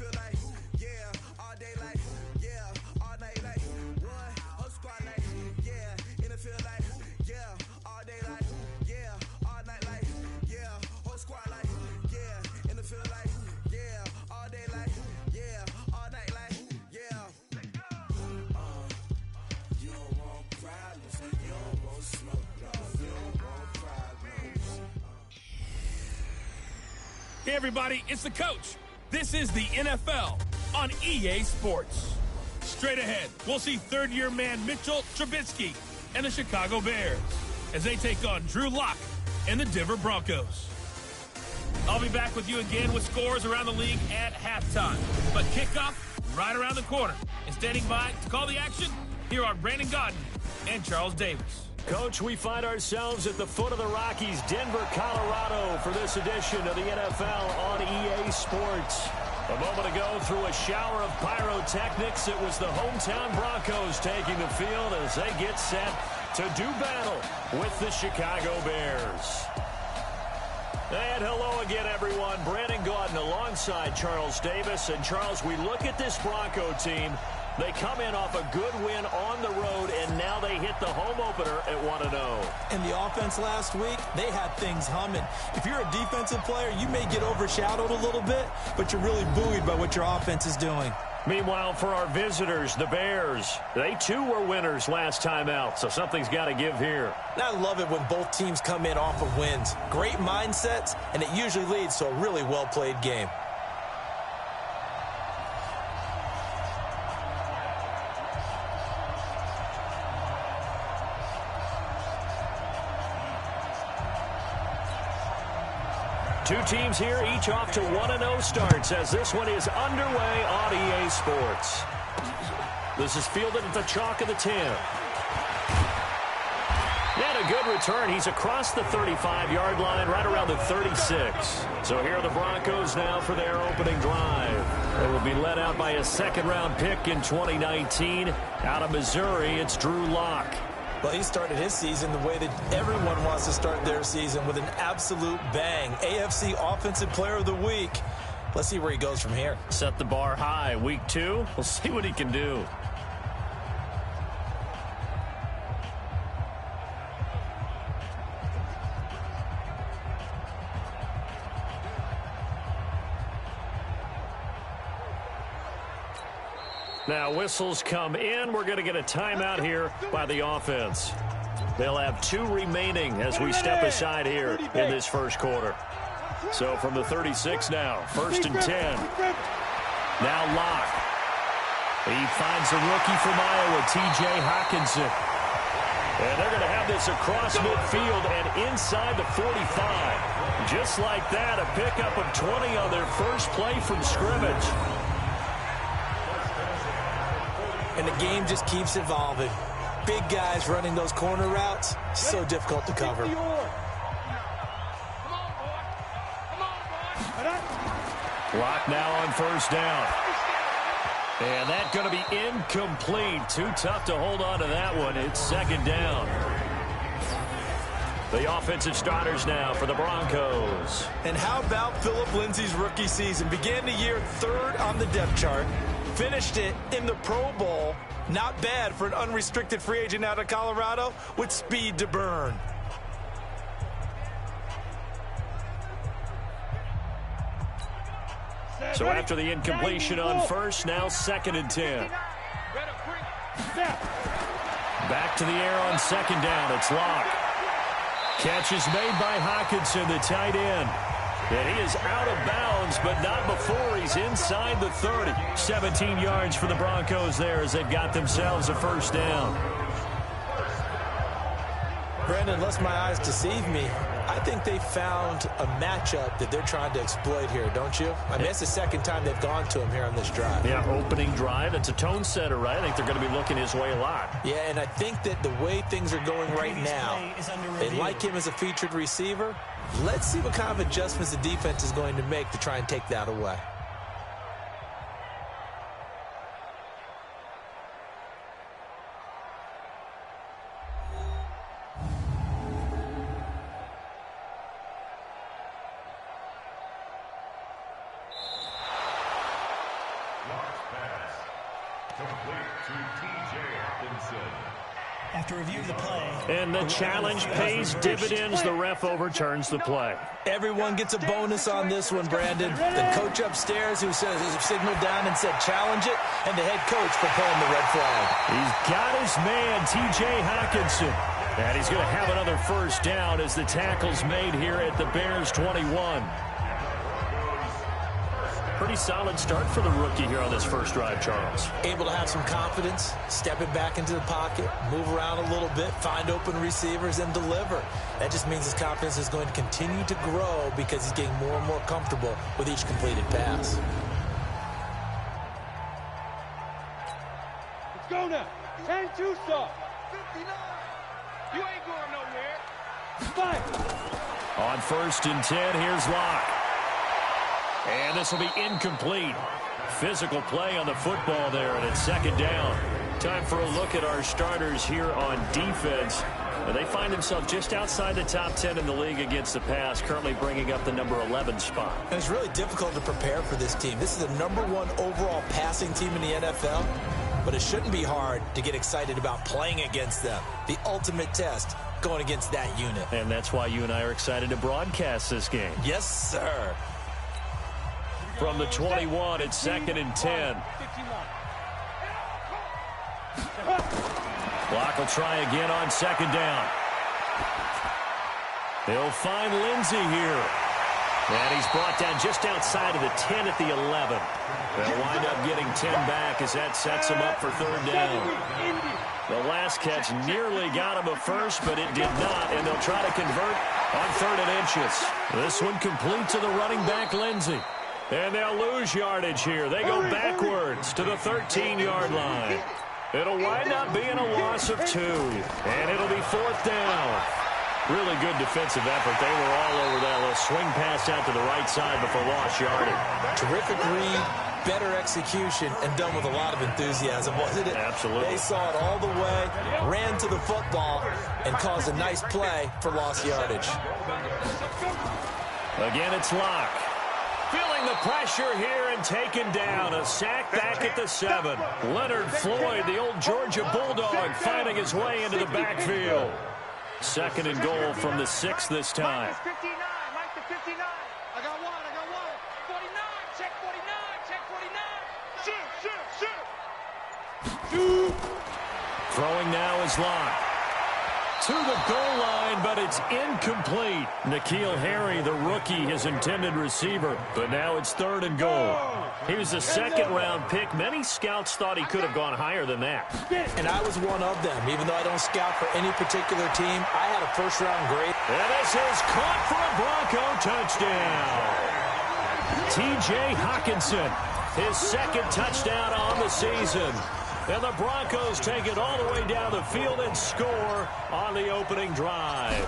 feel like, yeah, all day like, yeah, all night like, what? Whole squad like, yeah, in the field like, yeah, all day like, yeah, all night like, yeah, whole squad like, yeah, in the field like, yeah, all day like, yeah, all night like, yeah. You don't want problems, you don't want smoke, no, you don't want problems. Hey everybody, it's the coach. This is the NFL on EA Sports. Straight ahead, we'll see third-year man Mitchell Trubisky and the Chicago Bears as they take on Drew Lock and the Denver Broncos. I'll be back with you again with scores around the league at halftime. But kickoff right around the corner. And standing by to call the action, here are Brandon Gaudin and Charles Davis. Coach, we find ourselves at the foot of the Rockies, Denver, Colorado, for this edition of the NFL on EA Sports. A moment ago, through a shower of pyrotechnics, it was the hometown Broncos taking the field as they get set to do battle with the Chicago Bears. And hello again, everyone. Brandon Gaudin alongside Charles Davis. And, Charles, we look at this Bronco team. They come in off a good win on the road, and now they hit the home opener at 1-0. And the offense last week, they had things humming. If you're a defensive player, you may get overshadowed a little bit, but you're really buoyed by what your offense is doing. Meanwhile, for our visitors, the Bears, they too were winners last time out, so something's got to give here. And I love it when both teams come in off of wins. Great mindsets, and it usually leads to a really well-played game. Two teams here, each off to 1-0 starts as this one is underway on EA Sports. This is fielded at the chalk of the 10. And a good return. He's across the 35-yard line, right around the 36. So here are the Broncos now for their opening drive. They will be led out by a second-round pick in 2019. Out of Missouri, it's Drew Lock. Well, he started his season the way that everyone wants to start their season, with an absolute bang. AFC Offensive Player of the Week. Let's see where he goes from here. Set the bar high. Week 2, we'll see what he can do. Now whistles come in. We're going to get a timeout here by the offense. They'll have 2 remaining as we step aside here in this first quarter. So from the 36 now, 1st and 10. Now Lock. He finds a rookie from Iowa, T.J. Hawkinson. And they're going to have this across midfield and inside the 45. Just like that, a pickup of 20 on their first play from scrimmage. And the game just keeps evolving. Big guys running those corner routes, so difficult to cover. Lock now on 1st down. And that's going to be incomplete. Too tough to hold on to that one. It's 2nd down. The offensive starters now for the Broncos. And how about Phillip Lindsay's rookie season? Began the year 3rd on the depth chart. Finished it in the Pro Bowl. Not bad for an unrestricted free agent out of Colorado with speed to burn. So after the incompletion on 1st, now 2nd and 10. Back to the air on 2nd down. It's Lock. Catch is made by Hawkinson, the tight end. And he is out of bounds, but not before he's inside the 30. 17 yards for the Broncos there as they've got themselves a 1st down. Brandon, unless my eyes deceive me, I think they found a matchup that they're trying to exploit here, don't you? I mean, it's the 2nd time they've gone to him here on this drive. Yeah, opening drive. It's a tone setter, right? I think they're going to be looking his way a lot. Yeah, and I think that the way things are going right now, they like him as a featured receiver. Let's see what kind of adjustments the defense is going to make to try and take that away. After reviewing the play. And the challenge pays dividends. The ref overturns the play. Everyone gets a bonus on this one, Brandon. The coach upstairs who signaled down and said challenge it, and the head coach for pulling the red flag. He's got his man, T.J. Hockenson. And he's going to have another first down as the tackle's made here at the Bears 21. Pretty solid start for the rookie here on this first drive, Charles. Able to have some confidence, stepping back into the pocket, move around a little bit, find open receivers, and deliver. That just means his confidence is going to continue to grow because he's getting more and more comfortable with each completed pass. Let's go now. 10-2 stop. 59. You ain't going nowhere. 5. On 1st and 10, here's Locke. And this will be incomplete. Physical play on the football there, and it's 2nd down. Time for a look at our starters here on defense. They find themselves just outside the top 10 in the league against the pass, currently bringing up the number 11 spot. And it's really difficult to prepare for this team. This is the #1 overall passing team in the NFL, but it shouldn't be hard to get excited about playing against them. The ultimate test going against that unit. And that's why you and I are excited to broadcast this game. Yes, sir. From the 21, it's 2nd and 10. Block will try again on 2nd down. They'll find Lindsey here. And he's brought down just outside of the 10 at the 11. They'll wind up getting 10 back as that sets him up for 3rd down. The last catch nearly got him a first, but it did not, and they'll try to convert on 3rd and inches. This one complete to the running back, Lindsey. And they'll lose yardage here. They go backwards to the 13-yard line. It'll wind up being a loss of 2, and it'll be 4th down. Really good defensive effort. They were all over that little swing pass out to the right side before lost yardage. Terrific read, better execution, and done with a lot of enthusiasm, wasn't it? Absolutely. They saw it all the way, ran to the football, and caused a nice play for lost yardage. Again, it's Locke. Feeling the pressure here and taken down. A sack back at the 7. Leonard Floyd, the old Georgia Bulldog, finding his way into the backfield. 2nd and goal from the 6 this time. Minus 59. Minus the 59. I got one. 49. Check 49. Check 49. Shoot. Throwing now is Locke. To the goal line, but it's incomplete. N'Keal Harry, the rookie, his intended receiver. But now it's 3rd and goal. He was a 2nd-round pick. Many scouts thought he could have gone higher than that. And I was one of them. Even though I don't scout for any particular team, I had a 1st-round grade. And this is caught for a Bronco touchdown. T.J. Hockenson, his 2nd touchdown on the season. And the Broncos take it all the way down the field and score on the opening drive.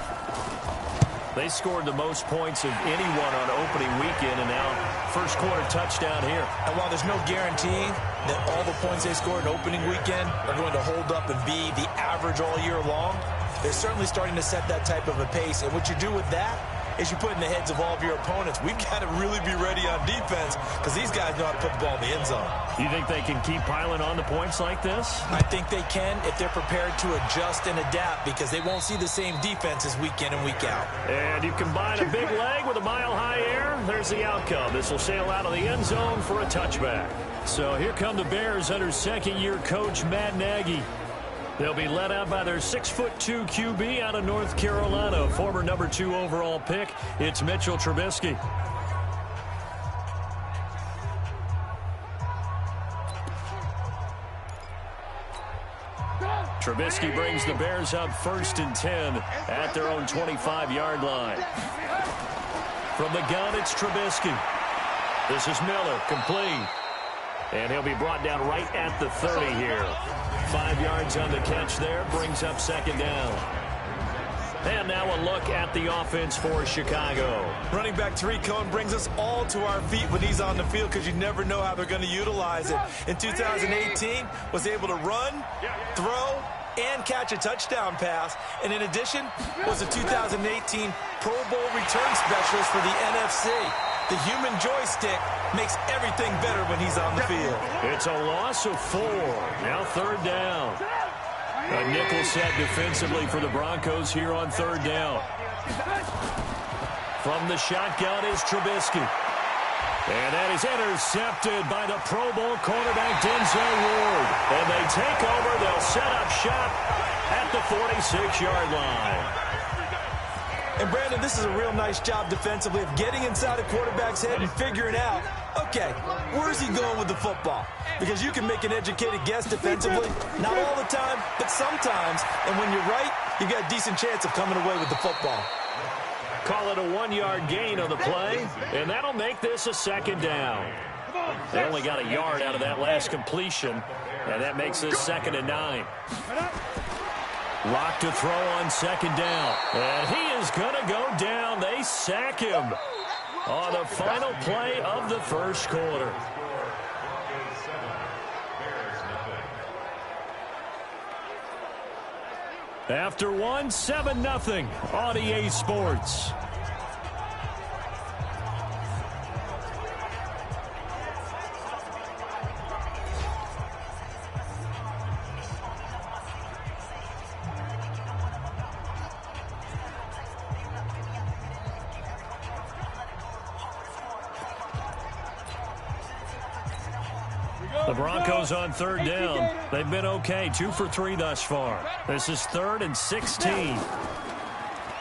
They scored the most points of anyone on opening weekend, and now 1st quarter touchdown here. And while there's no guarantee that all the points they scored opening weekend are going to hold up and be the average all year long, they're certainly starting to set that type of a pace. And what you do with that is you put in the heads of all of your opponents, we've got to really be ready on defense because these guys know how to put the ball in the end zone. You think they can keep piling on the points like this? I think they can if they're prepared to adjust and adapt because they won't see the same defenses week in and week out. And you combine a big leg with a mile-high air, there's the outcome. This will sail out of the end zone for a touchback. So here come the Bears under 2nd-year coach Matt Nagy. They'll be led out by their 6'2" QB out of North Carolina, former number 2 overall pick. It's Mitchell Trubisky. Trubisky brings the Bears up 1st and 10 at their own 25-yard line. From the gun, it's Trubisky. This is Miller, complete. And he'll be brought down right at the 30 here. 5 yards on the catch there, brings up 2nd down. And now a look at the offense for Chicago. Running back Tariq Cohen brings us all to our feet when he's on the field because you never know how they're going to utilize it. In 2018, was able to run, throw, and catch a touchdown pass. And in addition, was a 2018 Pro Bowl return specialist for the NFC. The human joystick makes everything better when he's on the field. It's a loss of 4. Now 3rd down. A nickel set defensively for the Broncos here on 3rd down. From the shotgun is Trubisky. And that is intercepted by the Pro Bowl quarterback Denzel Ward. And they take over. They'll set up shop at the 46-yard line. And, Brandon, this is a real nice job defensively of getting inside a quarterback's head and figuring out, okay, where's he going with the football? Because you can make an educated guess defensively. Not all the time, but sometimes. And when you're right, you've got a decent chance of coming away with the football. Call it a 1-yard gain on the play, and that'll make this a 2nd down. They only got a yard out of that last completion, and that makes this 2nd and 9. Lock to throw on 2nd down. And he is going to go down. They sack him on the final play of the 1st quarter. After 1, 7-0 on EA Sports. The Broncos on 3rd down. They've been okay, 2 for 3 thus far. This is 3rd and 16.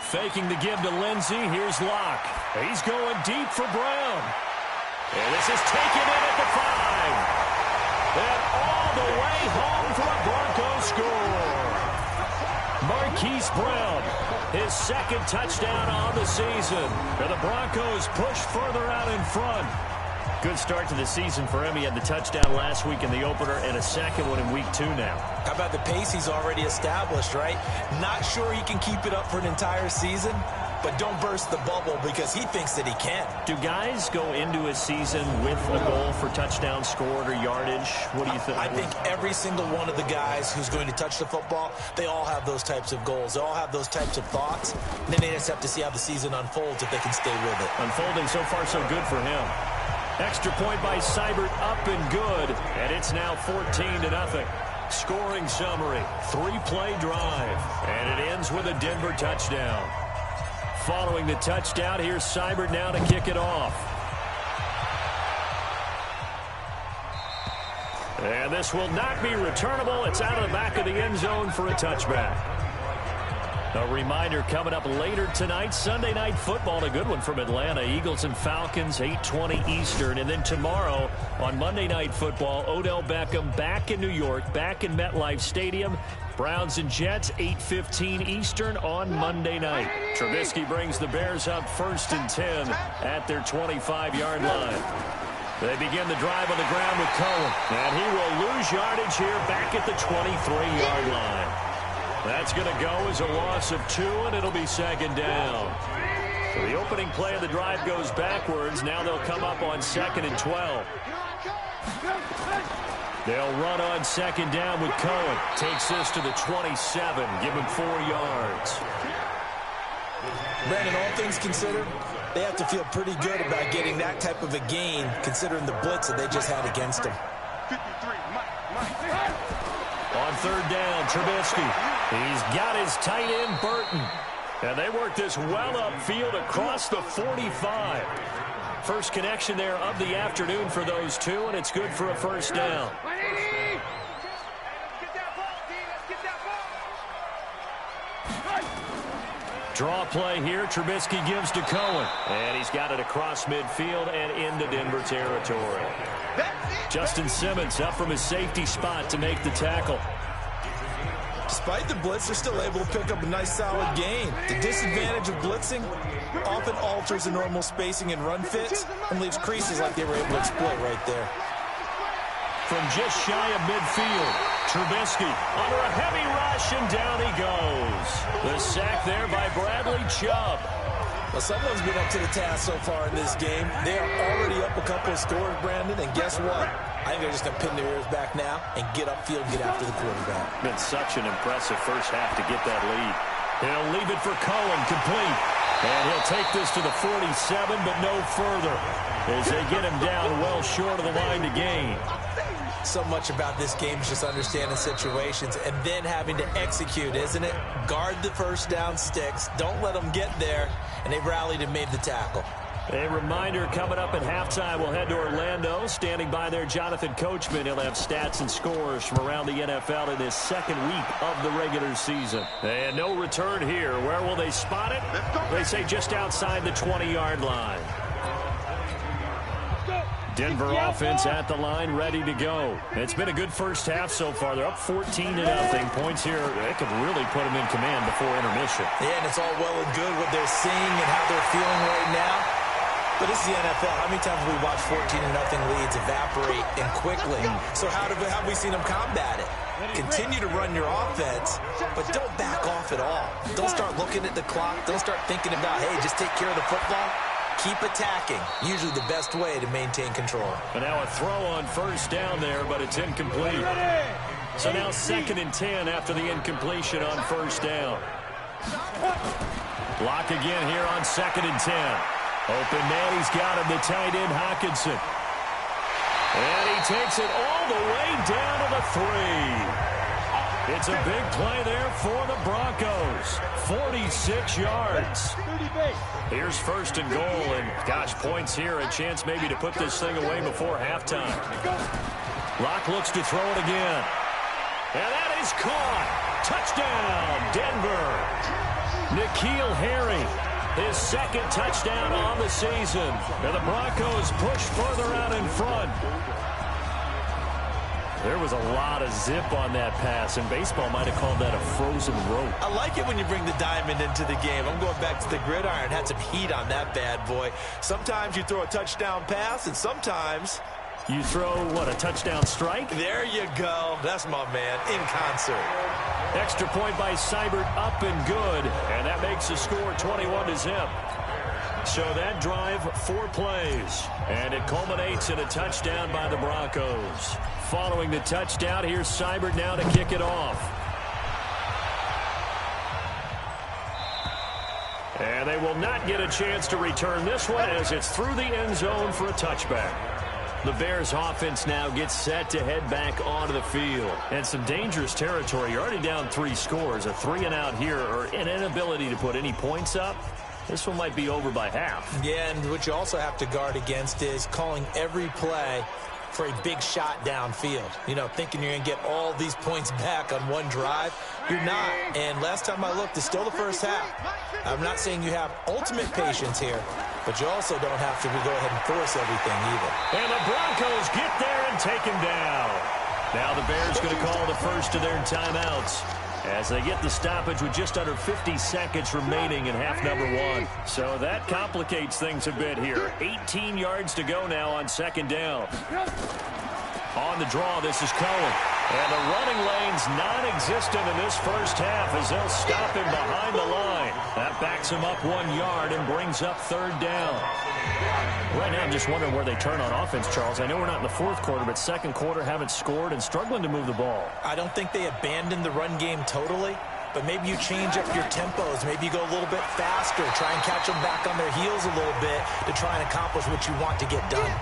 Faking the give to Lindsey. Here's Locke. He's going deep for Brown. And this is taken in at the 5. And all the way home for a Bronco score. Marquise Brown, his 2nd touchdown on the season. And the Broncos push further out in front. Good start to the season for him. He had the touchdown last week in the opener and a 2nd one in week 2 now. How about the pace he's already established, right? Not sure he can keep it up for an entire season, but don't burst the bubble because he thinks that he can. Do guys go into a season with a goal for touchdown scored or yardage? What do you think? I think every single one of the guys who's going to touch the football, they all have those types of goals. They all have those types of thoughts. And then they just have to see how the season unfolds if they can stay with it. Unfolding so far so good for him. Extra point by Seibert, up and good, and it's now 14-0. Scoring summary, 3-play drive, and it ends with a Denver touchdown. Following the touchdown, here's Seibert now to kick it off. And this will not be returnable. It's out of the back of the end zone for a touchback. A reminder coming up later tonight, Sunday Night Football, a good one from Atlanta. Eagles and Falcons, 8:20 Eastern. And then tomorrow on Monday Night Football, Odell Beckham back in New York, back in MetLife Stadium. Browns and Jets, 8:15 Eastern on Monday night. Trubisky brings the Bears up 1st and 10 at their 25-yard line. They begin the drive on the ground with Cohen. And he will lose yardage here back at the 23-yard line. That's going to go as a loss of 2, and it'll be 2nd down. So the opening play of the drive goes backwards. Now they'll come up on 2nd and 12. They'll run on 2nd down with Cohen. Takes this to the 27. Give him 4 yards. Brandon, all things considered, they have to feel pretty good about getting that type of a gain, considering the blitz that they just had against them. On 3rd down, Trubisky. He's got his tight end, Burton. And they work this well upfield across the 45. First connection there of the afternoon for those two, and it's good for a 1st down. Draw play here. Trubisky gives to Cohen. And he's got it across midfield and into Denver territory. Justin Simmons up from his safety spot to make the tackle. Despite the blitz, they're still able to pick up a nice solid gain. The disadvantage of blitzing often alters the normal spacing and run fits and leaves creases like they were able to exploit right there. From just shy of midfield, Trubisky under a heavy rush, and down he goes. The sack there by Bradley Chubb. Well, someone's been up to the task so far in this game. They are already up a couple of scores, Brandon, and guess what? I think they're just going to pin their ears back now and get upfield and get after the quarterback. Been such an impressive first half to get that lead. He'll leave it for Cohen, complete. And he'll take this to the 47, but no further, as they get him down well short of the line to gain. So much about this game is just understanding situations and then having to execute, isn't it? Guard the first down sticks. Don't let them get there. And they rallied and made the tackle. A reminder, coming up at halftime, we'll head to Orlando. Standing by there, Jonathan Coachman. He'll have stats and scores from around the NFL in his second week of the regular season. And no return here. Where will they spot it? They say just outside the 20-yard line. Denver offense at the line, ready to go. It's been a good first half so far. They're up 14-0. Points here, they could really put them in command before intermission. Yeah, and it's all well and good what they're seeing and how they're feeling right now. But this is the NFL. How many times have we watched 14-0 leads evaporate and quickly? So how have we seen them combat it? Continue to run your offense, but don't back off at all. Don't start looking at the clock. Don't start thinking about, hey, just take care of the football. Keep attacking. Usually the best way to maintain control. And now a throw on first down there, but it's incomplete. So now 2nd and 10 after the incompletion on first down. Block again here on 2nd and 10. Open man, he's got him, the tight end, Hockenson. And he takes it all the way down to the 3. It's a big play there for the Broncos. 46 yards. Here's 1st and goal, and gosh, points here. A chance maybe to put this thing away before halftime. Locke looks to throw it again. And that is caught. Touchdown, Denver. N'Keal Harry, his 2nd touchdown on the season. And the Broncos push further out in front. There was a lot of zip on that pass, and baseball might have called that a frozen rope. I like it when you bring the diamond into the game. I'm going back to the gridiron. Had some heat on that bad boy. Sometimes you throw a touchdown pass, and sometimes you throw, what, a touchdown strike? There you go. That's my man, in concert. Extra point by Seibert, up and good, and that makes the score 21-0. So that drive, 4 plays, and it culminates in a touchdown by the Broncos. Following the touchdown, here's Seibert now to kick it off. And they will not get a chance to return this one as it's through the end zone for a touchback. The Bears offense now gets set to head back onto the field. And some dangerous territory. You're already down 3 scores. A 3-and-out here, or an inability to put any points up. This one might be over by half. Yeah, and what you also have to guard against is calling every play for a big shot downfield. You know, thinking you're going to get all these points back on one drive. You're not. And last time I looked, it's still the first half. I'm not saying you have ultimate patience here, but you also don't have to go ahead and force everything either. And the Broncos get there and take him down. Now the Bears going to call the first of their timeouts as they get the stoppage with just under 50 seconds remaining in half number 1. So that complicates things a bit here. 18 yards to go now on 2nd down. On the draw, this is Cohen. And the running lane's non-existent in this first half as they'll stop him behind the line. That backs him up 1 yard and brings up 3rd down. Right now, I'm just wondering where they turn on offense, Charles. I know we're not in the 4th quarter, but 2nd quarter haven't scored and struggling to move the ball. I don't think they abandoned the run game totally, but maybe you change up your tempos. Maybe you go a little bit faster, try and catch them back on their heels a little bit to try and accomplish what you want to get done.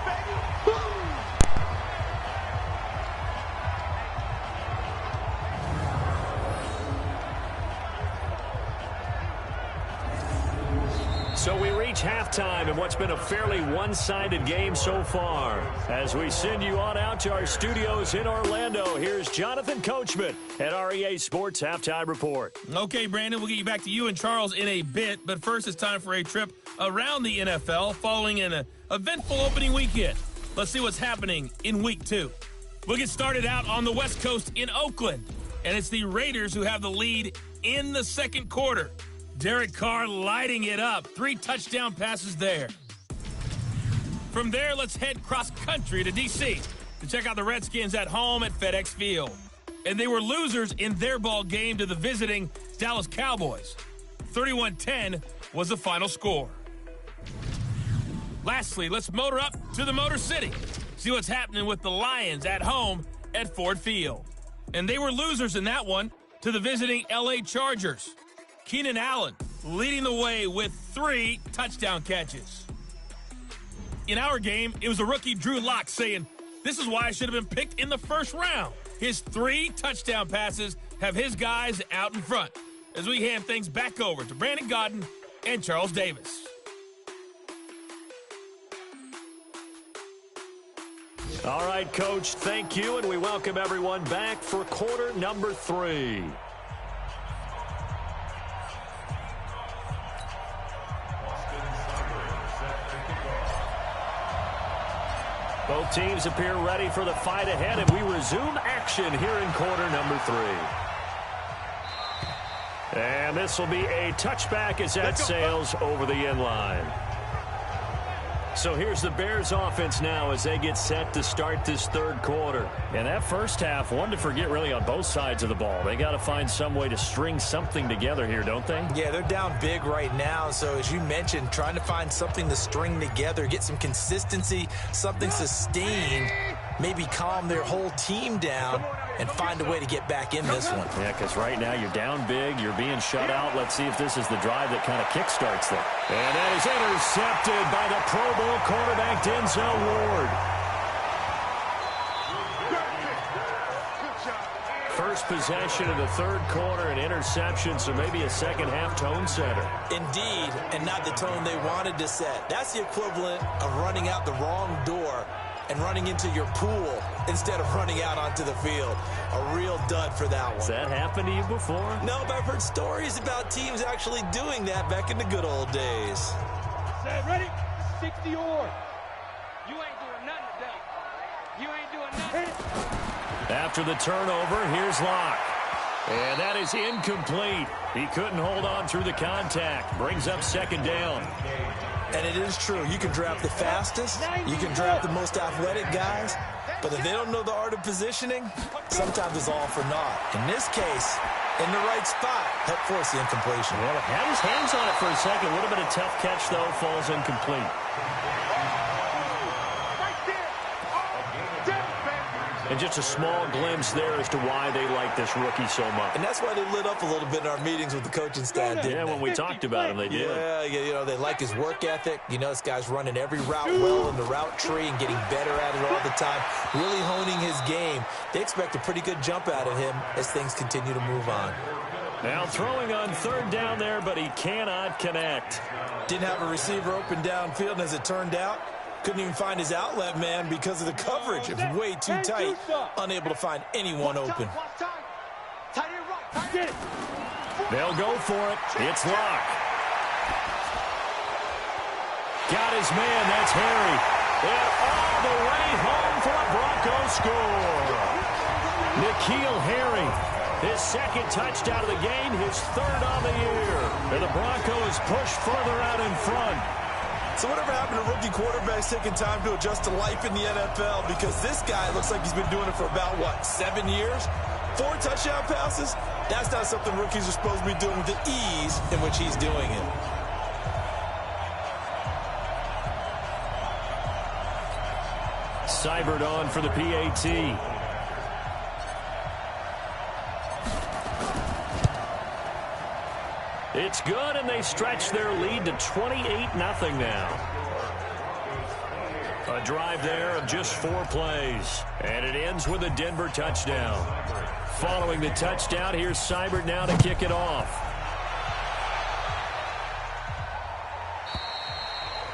So we reach halftime in what's been a fairly one-sided game so far. As we send you on out to our studios in Orlando, here's Jonathan Coachman at our EA Sports Halftime Report. Okay, Brandon, we'll get you back to you and Charles in a bit, but first it's time for a trip around the NFL following an eventful opening weekend. Let's see what's happening in Week 2. We'll get started out on the West Coast in Oakland, and it's the Raiders who have the lead in the 2nd quarter. Derek Carr lighting it up. 3 touchdown passes there. From there, let's head cross-country to D.C. to check out the Redskins at home at FedEx Field. And they were losers in their ball game to the visiting Dallas Cowboys. 31-10 was the final score. Lastly, let's motor up to the Motor City. See what's happening with the Lions at home at Ford Field. And they were losers in that one to the visiting L.A. Chargers. Keenan Allen leading the way with 3 touchdown catches. In our game, it was the rookie Drew Lock saying, "This is why I should have been picked in the first round." His 3 touchdown passes have his guys out in front as we hand things back over to Brandon Godden and Charles Davis. All right, Coach, thank you, and we welcome everyone back for quarter number 3. Both teams appear ready for the fight ahead, and we resume action here in quarter number 3. And this will be a touchback as that sails over the end line. So here's the Bears offense now as they get set to start this third quarter. And that first half, one to forget really on both sides of the ball. They got to find some way to string something together here, don't they? Yeah, they're down big right now. So as you mentioned, trying to find something to string together, get some consistency, something sustained, maybe calm their whole team down and find a way to get back in this one. Yeah, because right now you're down big, you're being shut out. Let's see if this is the drive that kind of kickstarts them. And that is intercepted by the Pro Bowl quarterback Denzel Ward. First possession of the third quarter, an interception, so maybe a second half tone setter. Indeed, and not the tone they wanted to set. That's the equivalent of running out the wrong door and running into your pool instead of running out onto the field. A real dud for that one. Has that happened to you before? No, but I've heard stories about teams actually doing that back in the good old days. Set, ready? 60 or. You ain't doing nothing today. You ain't doing nothing. After the turnover, here's Locke. And that is incomplete. He couldn't hold on through the contact. Brings up second down. And it is true. You can draft the fastest. You can draft the most athletic guys. But if they don't know the art of positioning, sometimes it's all for naught. In this case, in the right spot, help force the incompletion. Well, had his hands on it for a second. Would have been a tough catch, though. Falls incomplete. And just a small glimpse there as to why they like this rookie so much. And that's why they lit up a little bit in our meetings with the coaching staff, didn't they? When we talked about him, they did. Yeah, you know, they like his work ethic. You know, this guy's running every route well in the route tree and getting better at it all the time, really honing his game. They expect a pretty good jump out of him as things continue to move on. Now throwing on third down there, but he cannot connect. Didn't have a receiver open downfield, and as it turned out, couldn't even find his outlet man because of the coverage. It was way too tight, unable to find anyone open. They'll go for it. It's Locke. Got his man. That's Harry. And all the way home for a Bronco score. N'Keal Harry, his second touchdown of the game, his third on the year. And the Broncos push further out in front. So whatever happened to rookie quarterbacks taking time to adjust to life in the NFL? Because this guy looks like he's been doing it for about, 7 years? 4 touchdown passes? That's not something rookies are supposed to be doing with the ease in which he's doing it. Seibert on for the PAT. It's good, and they stretch their lead to 28-0 now. A drive there of just 4 plays, and it ends with a Denver touchdown. Following the touchdown, here's Seibert now to kick it off.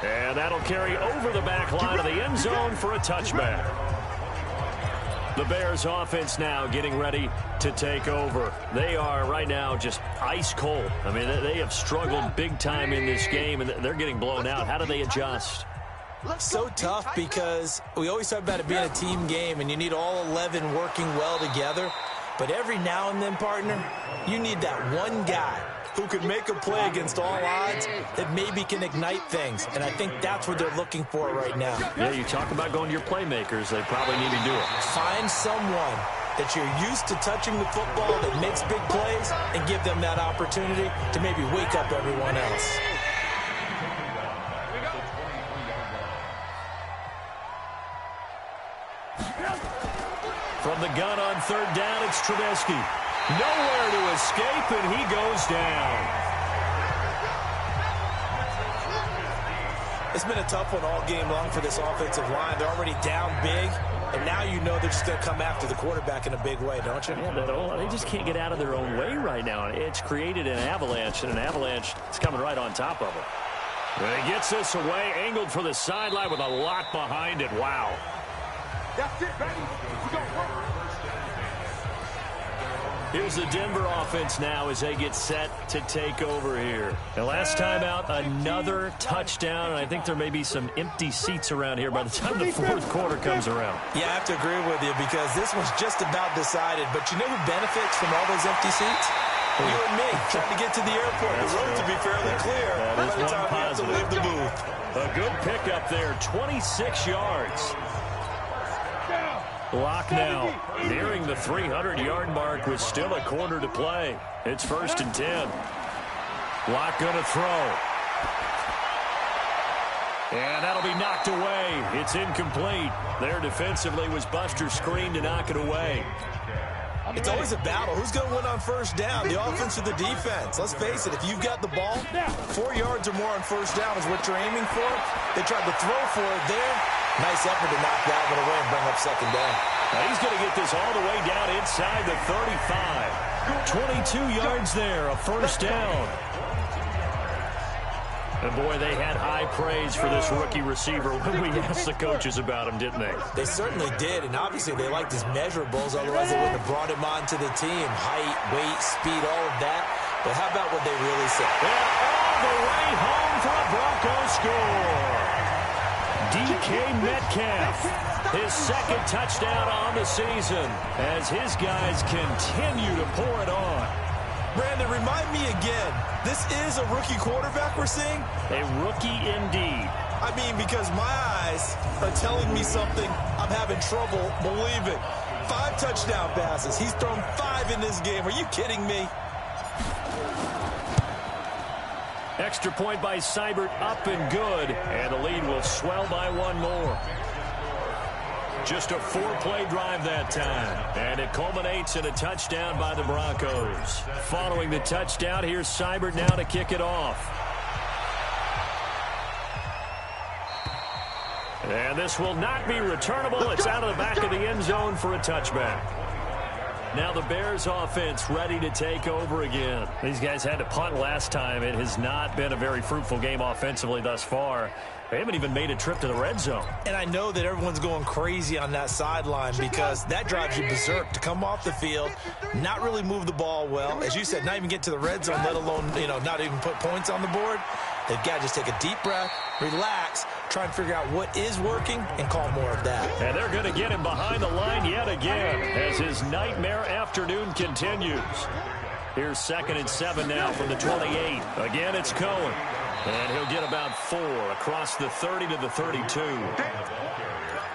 And that'll carry over the back line of the end zone for a touchback. The Bears offense now getting ready to take over. They are right now just ice cold. I mean, they have struggled big time in this game, and they're getting blown out. How do they adjust? So tough because we always talk about it being a team game, and you need all 11 working well together. But every now and then, partner, you need that one guy who can make a play against all odds that maybe can ignite things. And I think that's what they're looking for right now. Yeah, you talk about going to your playmakers. They probably need to do it. Find someone that you're used to touching the football that makes big plays and give them that opportunity to maybe wake up everyone else. From the gun on third down, it's Trubisky. Nowhere to escape, and he goes down. It's been a tough one all game long for this offensive line. They're already down big, and now you know they're just going to come after the quarterback in a big way, don't you? Yeah, they just can't get out of their own way right now. It's created an avalanche, and an avalanche is coming right on top of it. And he gets this away, angled for the sideline with a lot behind it. Wow. That's it, baby. We go work. Here's the Denver offense now as they get set to take over here. And last time out, another touchdown. And I think there may be some empty seats around here by the time the fourth quarter comes around. Yeah, I have to agree with you because this one's just about decided. But you know who benefits from all those empty seats? You and me, trying to get to the airport. The road to be fairly clear by the time we have to leave the booth. A good pickup there, 26 yards. Lock now, nearing the 300-yard mark with still a quarter to play. It's 1st and 10. Lock going to throw. And that'll be knocked away. It's incomplete. There defensively was Buster's screen to knock it away. It's always a battle. Who's going to win on first down, the offense or the defense? Let's face it, if you've got the ball, 4 yards or more on first down is what you're aiming for. They tried to throw for it there. Nice effort to knock that one away and bring up second down. Now he's going to get this all the way down inside the 35. 22 yards there, a first down. And boy, they had high praise for this rookie receiver when we asked the coaches about him, didn't they? They certainly did, and obviously they liked his measurables, otherwise they wouldn't have brought him onto the team. Height, weight, speed, all of that. But how about what they really said? And all the way home for a Bronco score. DK Metcalf, his second touchdown on the season as his guys continue to pour it on. Brandon, remind me again, this is a rookie quarterback we're seeing? A rookie indeed. I mean, because my eyes are telling me something I'm having trouble believing. 5 touchdown passes. He's thrown 5 in this game. Are you kidding me? Extra point by Seibert, up and good. And the lead will swell by 1 more. Just a 4-play drive that time. And it culminates in a touchdown by the Broncos. Following the touchdown, here's Seibert now to kick it off. And this will not be returnable. It's out of the back of the end zone for a touchback. Now the Bears offense ready to take over again. These guys had to punt last time. It has not been a very fruitful game offensively thus far. They haven't even made a trip to the red zone. And I know that everyone's going crazy on that sideline because that drives you berserk to come off the field, not really move the ball well. As you said, not even get to the red zone, let alone, not even put points on the board. They've got to just take a deep breath, relax, try and figure out what is working, and call more of that. And they're going to get him behind the line yet again as his nightmare afternoon continues. Here's 2nd and 7 now from the 28. Again, it's Cohen. And he'll get about 4 across the 30 to the 32.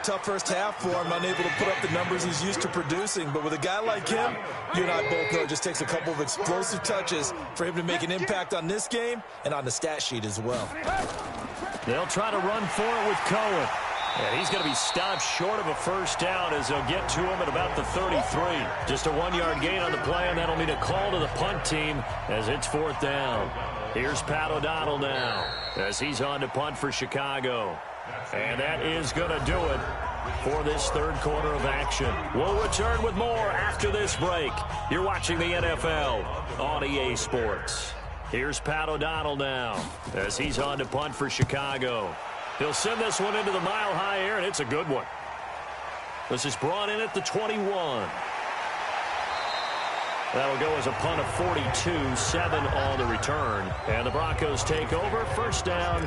Tough first half for him, unable to put up the numbers he's used to producing. But with a guy like him, you and I both know it just takes a couple of explosive touches for him to make an impact on this game and on the stat sheet as well. They'll try to run for it with Cohen. And he's going to be stopped short of a first down as they'll get to him at about the 33. Just a 1-yard gain on the play, and that'll mean a call to the punt team as it's 4th down. Here's Pat O'Donnell now as he's on to punt for Chicago. And that is going to do it for this 3rd quarter of action. We'll return with more after this break. You're watching the NFL on EA Sports. Here's Pat O'Donnell now as he's on to punt for Chicago. He'll send this one into the mile-high air, and it's a good one. This is brought in at the 21. That'll go as a punt of 42, 7 on the return. And the Broncos take over, 1st down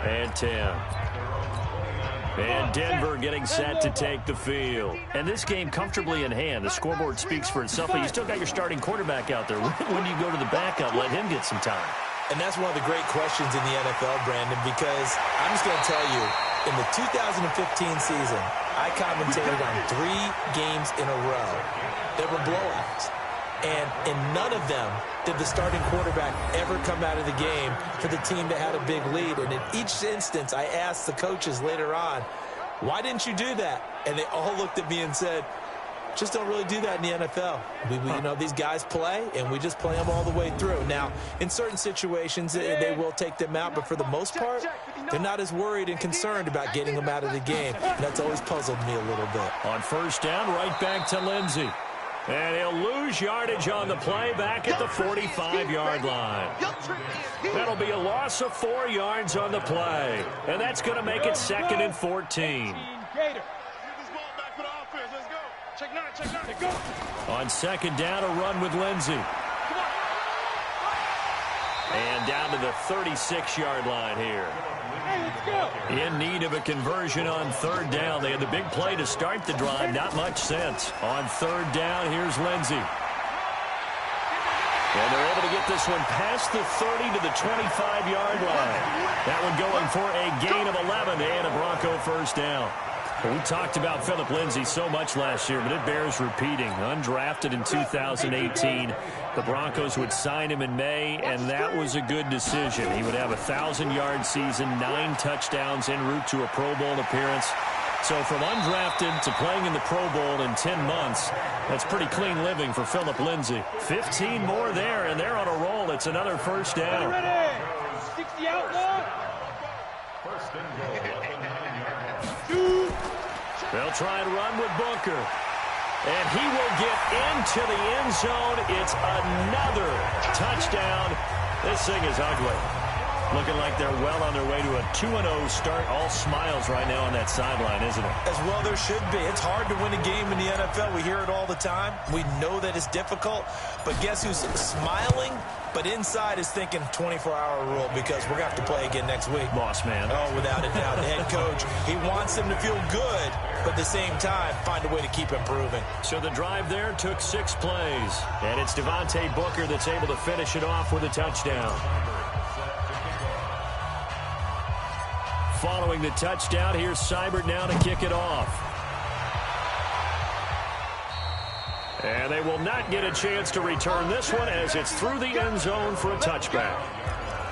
and 10. And Denver getting set to take the field. And this game comfortably in hand. The scoreboard speaks for itself, but you still got your starting quarterback out there. When do you go to the backup, let him get some time? And that's one of the great questions in the NFL, Brandon, because I'm just going to tell you, in the 2015 season, I commentated on 3 games in a row. They were blowouts. And in none of them did the starting quarterback ever come out of the game for the team that had a big lead. And in each instance, I asked the coaches later on, why didn't you do that? And they all looked at me and said, just don't really do that in the NFL. You know, these guys play, and we just play them all the way through. Now, in certain situations, they will take them out, but for the most part, they're not as worried and concerned about getting them out of the game. And that's always puzzled me a little bit. On first down, right back to Lindsey. And he'll lose yardage on the play back at the 45-yard line. That'll be a loss of 4 yards on the play. And that's going to make it 2nd and 14. On second down, a run with Lindsey. And down to the 36-yard line here. In need of a conversion on third down. They had the big play to start the drive. Not much sense. On third down, here's Lindsey. And they're able to get this one past the 30 to the 25-yard line. That one going for a gain of 11 and a Bronco first down. Well, we talked about Phillip Lindsay so much last year, but it bears repeating. Undrafted in 2018. The Broncos would sign him in May, and that was a good decision. He would have a 1,000-yard season, 9 touchdowns en route to a Pro Bowl appearance. So from undrafted to playing in the Pro Bowl in 10 months, that's pretty clean living for Phillip Lindsay. 15 more there, and they're on a roll. It's another first down. 60 outlaw. They'll try and run with Booker. And he will get into the end zone. It's another touchdown. This thing is ugly. Looking like they're well on their way to a 2-0 start. All smiles right now on that sideline, isn't it? As well there should be. It's hard to win a game in the NFL. We hear it all the time. We know that it's difficult. But guess who's smiling? But inside is thinking 24-hour rule because we're going to have to play again next week. Boss man. Oh, without a doubt. The head coach, he wants them to feel good, but at the same time, find a way to keep improving. So the drive there took 6 plays. And it's Devontae Booker that's able to finish it off with a touchdown. Following the touchdown, here's Seibert now to kick it off. And they will not get a chance to return this one as it's through the end zone for a touchback.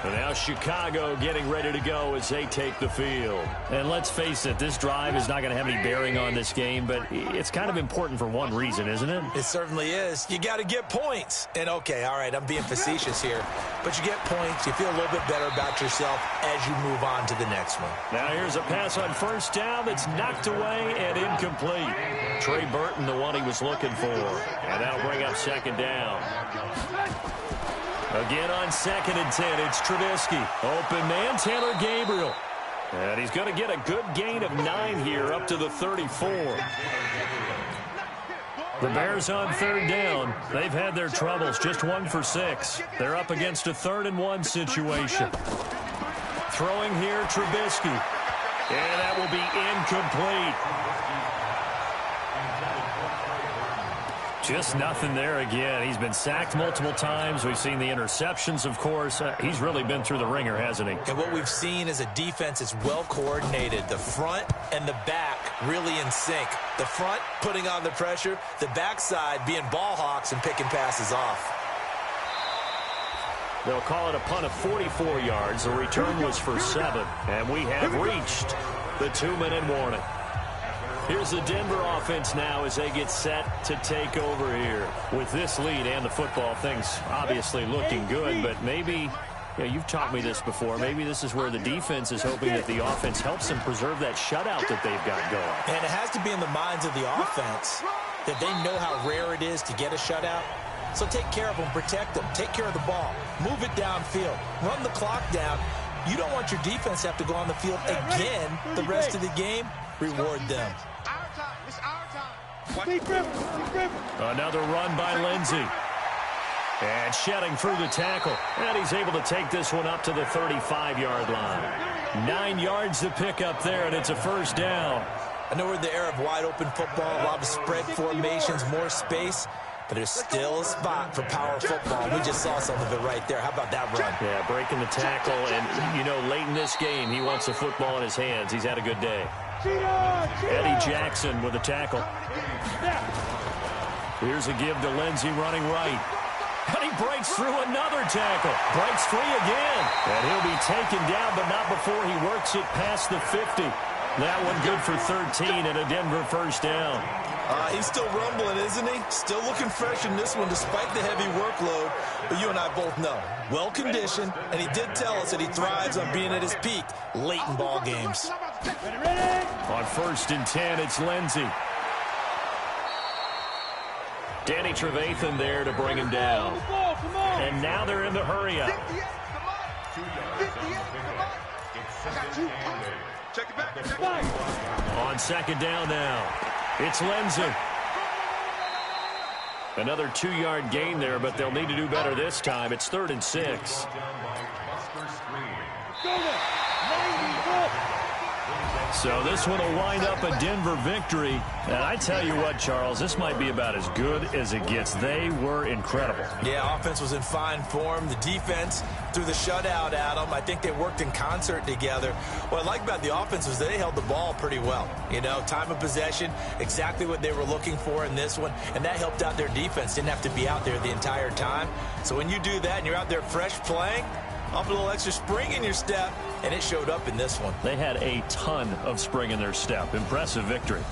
And now Chicago getting ready to go as they take the field. And let's face it, this drive is not going to have any bearing on this game, but it's kind of important for one reason, isn't it? It certainly is. You got to get points. And, okay, all right, I'm being facetious here. But you get points, you feel a little bit better about yourself as you move on to the next one. Now here's a pass on first down that's knocked away and incomplete. Trey Burton, the one he was looking for. And that'll bring up second down. Again on 2nd and 10, it's Trubisky. Open man, Taylor Gabriel. And he's going to get a good gain of 9 here up to the 34. The Bears on third down. They've had their troubles, just 1 for 6. They're up against a 3rd and 1 situation. Throwing here, Trubisky. And that will be incomplete. Just nothing there again. He's been sacked multiple times. We've seen the interceptions, of course. He's really been through the ringer, hasn't he? And what we've seen is a defense is well coordinated. The front and the back really in sync. The front putting on the pressure. The backside being ball hawks and picking passes off. They'll call it a punt of 44 yards. The return was for 7. And we have reached the 2-minute warning. Here's the Denver offense now as they get set to take over here. With this lead and the football, things obviously looking good, but maybe, you've taught me this before, maybe this is where the defense is hoping that the offense helps them preserve that shutout that they've got going. And it has to be in the minds of the offense that they know how rare it is to get a shutout. So take care of them, protect them, take care of the ball, move it downfield, run the clock down. You don't want your defense to have to go on the field again the rest of the game. Reward them. Another run by Lindsey. And shedding through the tackle. And he's able to take this one up to the 35-yard line. 9 yards to pick up there, and it's a first down. I know we're in the era of wide-open football, a lot of spread formations, more space, but there's still a spot for power football. We just saw some of it right there. How about that run? Yeah, breaking the tackle, and, late in this game, he wants the football in his hands. He's had a good day. Eddie Jackson with a tackle. Here's a give to Lindsey running right. And he breaks through another tackle. Breaks free again. And he'll be taken down, but not before he works it past the 50. That one good for 13 and a Denver first down. He's still rumbling, isn't he? Still looking fresh in this one despite the heavy workload. But you and I both know, well-conditioned, and he did tell us that he thrives on being at his peak late in ball games. On 1st and 10, it's Lindsey. Danny Trevathan there to bring him down. And now they're in the hurry-up. On 2nd down now, it's Lindsey. Another 2-yard gain there, but they'll need to do better this time. It's 3rd and 6. So this one will wind up a Denver victory. And I tell you what, Charles, this might be about as good as it gets. They were incredible. Yeah, offense was in fine form. The defense threw the shutout at them. I think they worked in concert together. What I like about the offense was they held the ball pretty well. You know, time of possession, exactly what they were looking for in this one. And that helped out their defense. Didn't have to be out there the entire time. So when you do that and you're out there fresh playing, off a little extra spring in your step, and it showed up in this one. They had a ton of spring in their step. Impressive victory.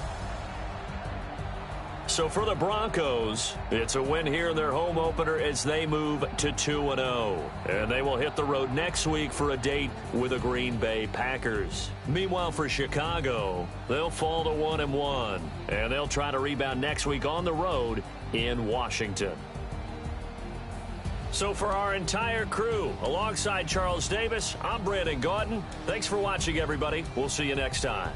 So for the Broncos, it's a win here in their home opener as they move to 2-0. And they will hit the road next week for a date with the Green Bay Packers. Meanwhile, for Chicago, they'll fall to 1-1. And they'll try to rebound next week on the road in Washington. So for our entire crew, alongside Charles Davis, I'm Brandon Gaudin. Thanks for watching, everybody. We'll see you next time.